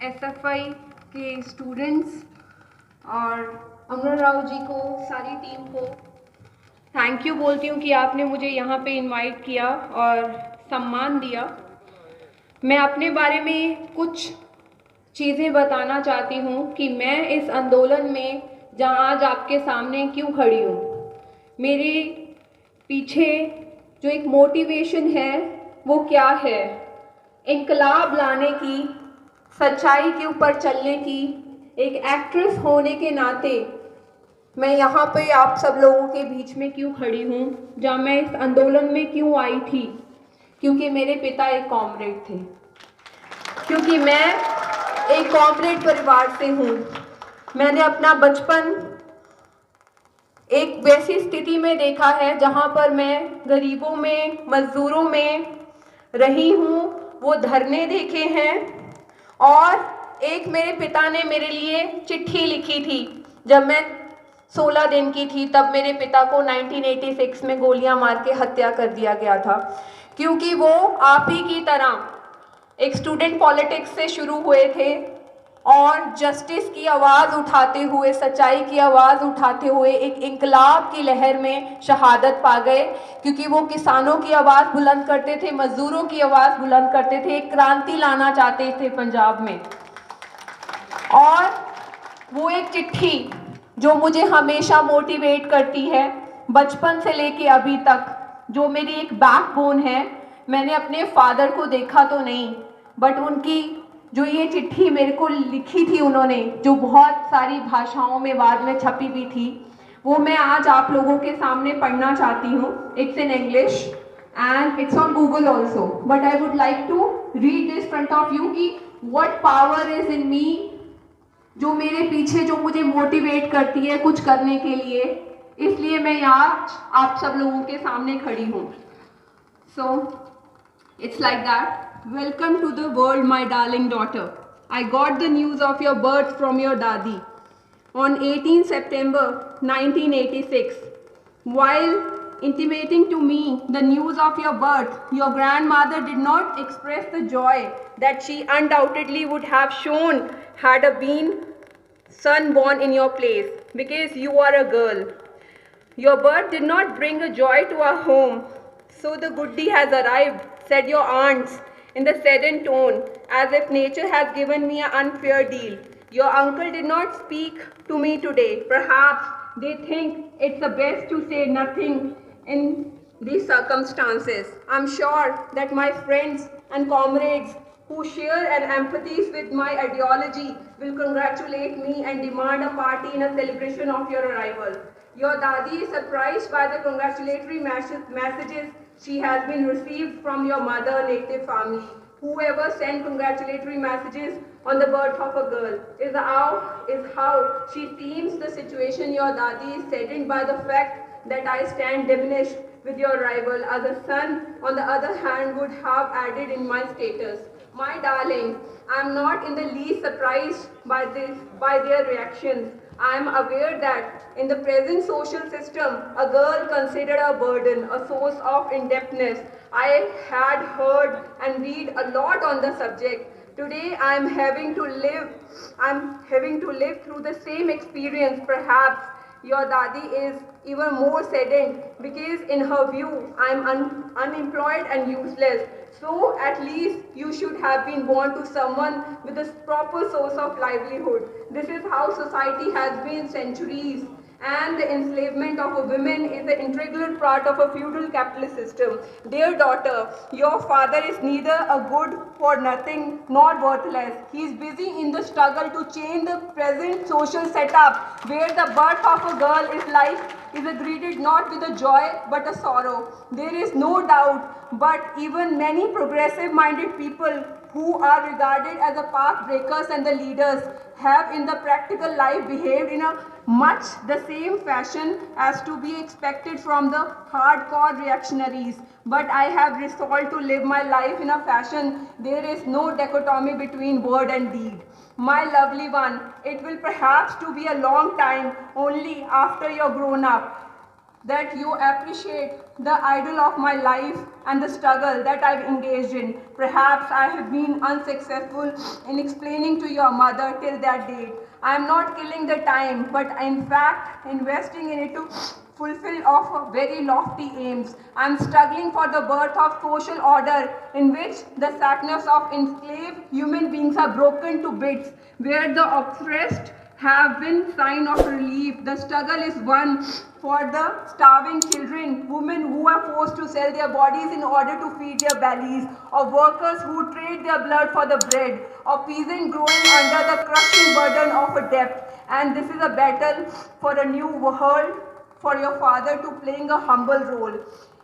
SFI के students और अमर राव जी को, सारी टीम को थैंक यू बोलती हूँ कि आपने मुझे यहाँ पे इनवाइट किया और सम्मान दिया। मैं अपने बारे में कुछ चीज़ें बताना चाहती हूँ कि मैं इस आंदोलन में जहाँ आज आपके सामने क्यों खड़ी हूँ। मेरे पीछे जो एक मोटिवेशन है वो क्या है, इनकलाब लाने की, सच्चाई के ऊपर चलने की। एक एक्ट्रेस होने के नाते मैं यहाँ पे आप सब लोगों के बीच में क्यों खड़ी हूँ, जहाँ मैं इस आंदोलन में क्यों आई थी, क्योंकि मेरे पिता एक कॉमरेड थे, क्योंकि मैं एक कॉमरेड परिवार से हूँ। मैंने अपना बचपन एक वैसी स्थिति में देखा है जहाँ पर मैं गरीबों में, मजदूरों में रही हूँ, वो धरने देखे हैं। और एक मेरे पिता ने मेरे लिए चिट्ठी लिखी थी जब मैं 16 दिन की थी, तब मेरे पिता को 1986 में गोलियां मार के हत्या कर दिया गया था, क्योंकि वो आप ही की तरह एक स्टूडेंट पॉलिटिक्स से शुरू हुए थे और जस्टिस की आवाज़ उठाते हुए, सच्चाई की आवाज़ उठाते हुए एक इनकलाब की लहर में शहादत पा गए, क्योंकि वो किसानों की आवाज़ बुलंद करते थे, मजदूरों की आवाज़ बुलंद करते थे, एक क्रांति लाना चाहते थे पंजाब में। और वो एक चिट्ठी जो मुझे हमेशा मोटिवेट करती है, बचपन से लेके अभी तक, जो मेरी एक बैकबोन है। मैंने अपने फादर को देखा तो नहीं, बट उनकी जो ये चिट्ठी मेरे को लिखी थी उन्होंने, जो बहुत सारी भाषाओं में बाद में छपी भी थी, वो मैं आज आप लोगों के सामने पढ़ना चाहती हूँ। It's in English and it's on Google also, but I would like to read this front of you कि what power is in me, जो मेरे पीछे, जो मुझे मोटिवेट करती है कुछ करने के लिए, इसलिए मैं यहाँ आप सब लोगों के सामने खड़ी हूँ। So it's like that. Welcome to the world, my darling daughter. I got the news of your birth from your daddy on 18 September 1986. While intimating to me the news of your birth, your grandmother did not express the joy that she undoubtedly would have shown had a been son born in your place, because you are a girl. Your birth did not bring a joy to our home. So the goodie has arrived, said your aunts in the saddened tone, as if nature has given me an unfair deal. Your uncle did not speak to me today. Perhaps they think it's the best to say nothing in these circumstances. I'm sure that my friends and comrades who share and empathies with my ideology will congratulate me and demand a party in a celebration of your arrival. Your Dadi is surprised by the congratulatory messages she has been received from your mother native family. Whoever sent congratulatory messages on the birth of a girl is how she seems the situation. Your Dadi is saddened by the fact that I stand diminished with your arrival, as a son, on the other hand, would have added in my status. My darling, I am not in the least surprised by their reactions. I am aware that in the present social system, a girl considered a burden, a source of indebtedness. I had heard and read a lot on the subject. Today I am having to live through the same experience. Perhaps your Dadi is even more saddened because in her view I am unemployed and useless. So at least you should have been born to someone with a proper source of livelihood. This is how society has been centuries, and the enslavement of a woman is an integral part of a feudal capitalist system. Dear daughter, your father is neither a good for nothing nor worthless. He is busy in the struggle to change the present social setup where the birth of a girl is greeted not with a joy but a sorrow. There is no doubt, but even many progressive-minded people who are regarded as the path breakers and the leaders have in the practical life behaved in a much the same fashion as to be expected from the hardcore reactionaries. But I have resolved to live my life in a fashion there is no dichotomy between word and deed. My lovely one, it will perhaps to be a long time only after you're grown up. that you appreciate the idol of my life and the struggle that I've engaged in. Perhaps I have been unsuccessful in explaining to your mother till that date. I am not killing the time, but in fact investing in it to fulfill of very lofty aims. I am struggling for the birth of social order in which the sadness of enslaved human beings are broken to bits, where the oppressed have been sign of relief. The struggle is one for the starving children, women who are forced to sell their bodies in order to feed their bellies, of workers who trade their blood for the bread, of peasants growing under the crushing burden of a debt. And this is a battle for a new world, for your father to playing a humble role.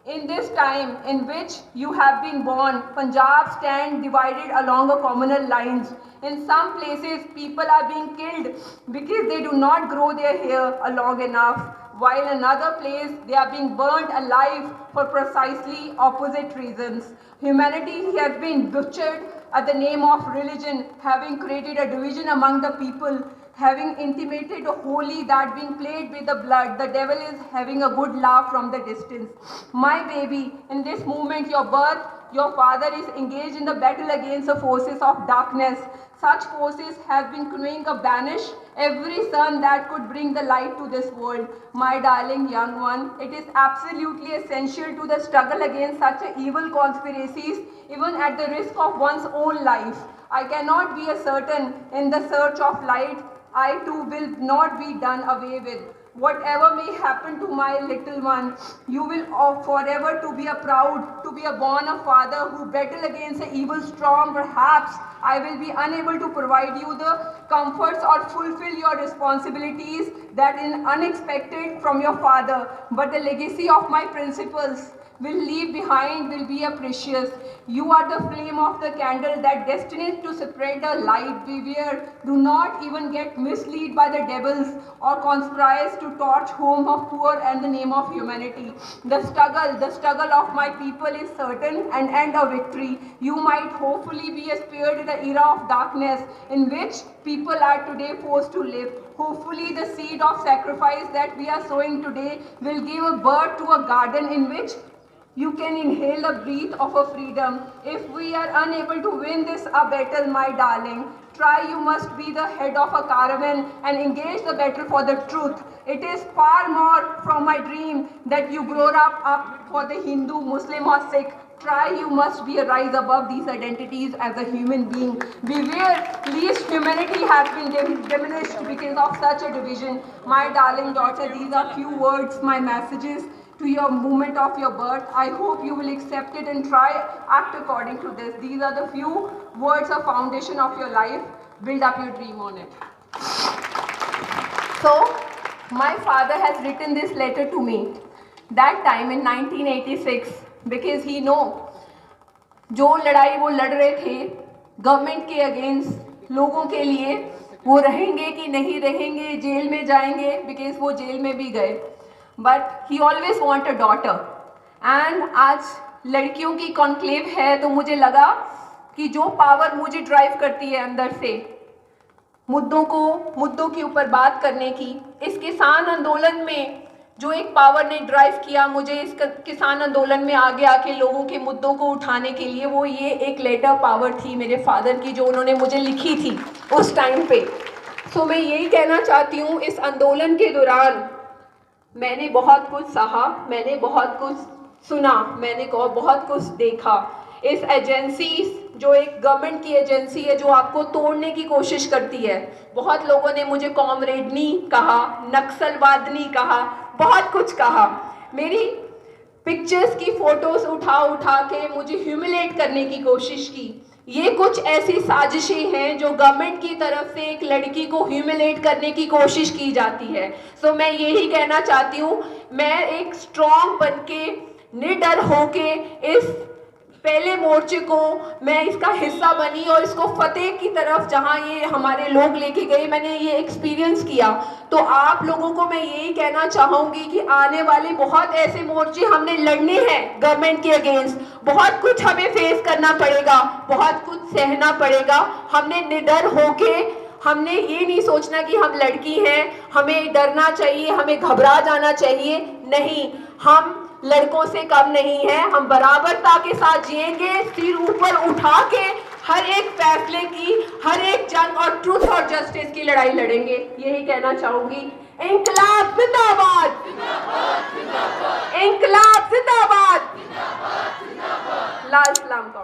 In this time in which you have been born, Punjab stands divided along a communal lines. In some places, people are being killed because they do not grow their hair long enough, while in another place, they are being burned alive for precisely opposite reasons. Humanity has been butchered at the name of religion, having created a division among the people, having intimated a holy that being played with the blood. The devil is having a good laugh from the distance. My baby, in this moment, your birth, your father is engaged in the battle against the forces of darkness. Such forces have been going to banish every sun that could bring the light to this world. My darling young one, it is absolutely essential to the struggle against such evil conspiracies, even at the risk of one's own life. I cannot be certain in the search of light. I too will not be done away with. Whatever may happen to my little one, you will forever to be a proud, to be a born a father who battle against the evil storm. Perhaps I will be unable to provide you the comforts or fulfill your responsibilities that is unexpected from your father, but the legacy of my principles will leave behind will be a precious. You are the flame of the candle that destined to spread the light. Beware, do not even get misled by the devils or conspires to torch home of poor and the name of humanity. The struggle of my people is certain and end a victory. You might hopefully be spared in the era of darkness in which people are today forced to live. Hopefully the seed of sacrifice that we are sowing today will give a birth to a garden in which you can inhale the breath of a freedom. If we are unable to win this battle, my darling, try you must be the head of a caravan and engage the battle for the truth. It is far more from my dream that you grow up for the Hindu, Muslim or Sikh. Try you must be a rise above these identities as a human being. Beware, least humanity has been diminished because of such a division. My darling daughter, these are few words, my messages to your moment of your birth. I hope you will accept it and try act according to this. These are the few words of foundation of your life. Build up your dream on it. So, my father has written this letter to me that time in 1986 because he know जो लड़ाई वो लड़ रहे थे government के against लोगों के लिए, वो रहेंगे कि नहीं रहेंगे, जेल में जाएंगे, बिकॉज वो जेल में भी गए. But he always want a daughter. And आज लड़कियों की कॉन्क्लेव है, तो मुझे लगा कि जो पावर मुझे ड्राइव करती है अंदर से मुद्दों के ऊपर बात करने की, इस किसान आंदोलन में जो एक पावर ने ड्राइव किया मुझे इस किसान आंदोलन में आगे आके लोगों के मुद्दों को उठाने के लिए, वो ये एक लेटर पावर थी मेरे फादर की जो उन्होंने मुझे लिखी थी उस टाइम पे. सो मैं यही कहना चाहती हूँ, इस आंदोलन के दौरान मैंने बहुत कुछ सहा, मैंने बहुत कुछ सुना, मैंने बहुत कुछ देखा. इस एजेंसी जो एक गवर्नमेंट की एजेंसी है जो आपको तोड़ने की कोशिश करती है, बहुत लोगों ने मुझे कॉमरेडनी कहा, नक्सलवादनी कहा, बहुत कुछ कहा. मेरी पिक्चर्स की फोटोज उठा के मुझे ह्यूमिलेट करने की कोशिश की. ये कुछ ऐसी साजिशें हैं जो गवर्नमेंट की तरफ से एक लड़की को ह्यूमिलेट करने की कोशिश की जाती है. सो मैं यही कहना चाहती हूँ, मैं एक स्ट्रॉन्ग बनके निडर होके इस पहले मोर्चे को मैं इसका हिस्सा बनी और इसको फतेह की तरफ जहाँ ये हमारे लोग लेके गए, मैंने ये एक्सपीरियंस किया. तो आप लोगों को मैं यही कहना चाहूँगी कि आने वाले बहुत ऐसे मोर्चे हमने लड़ने हैं गवर्नमेंट के अगेंस्ट. बहुत कुछ हमें फेस करना पड़ेगा, बहुत कुछ सहना पड़ेगा. हमने निडर होके हमने ये नहीं सोचना कि हम लड़की हैं, हमें डरना चाहिए, हमें घबरा जाना चाहिए। नहीं, हम लड़कों से कम नहीं हैं, हम बराबरता के साथ जिएंगे, सिर ऊपर उठा के हर एक फैसले की, हर एक जंग और ट्रूथ और जस्टिस की लड़ाई लड़ेंगे। यही कहना चाहूंगी। इंकलाब जिंदाबाद, इंकलाब जिंदाबाद। लाल सलाम।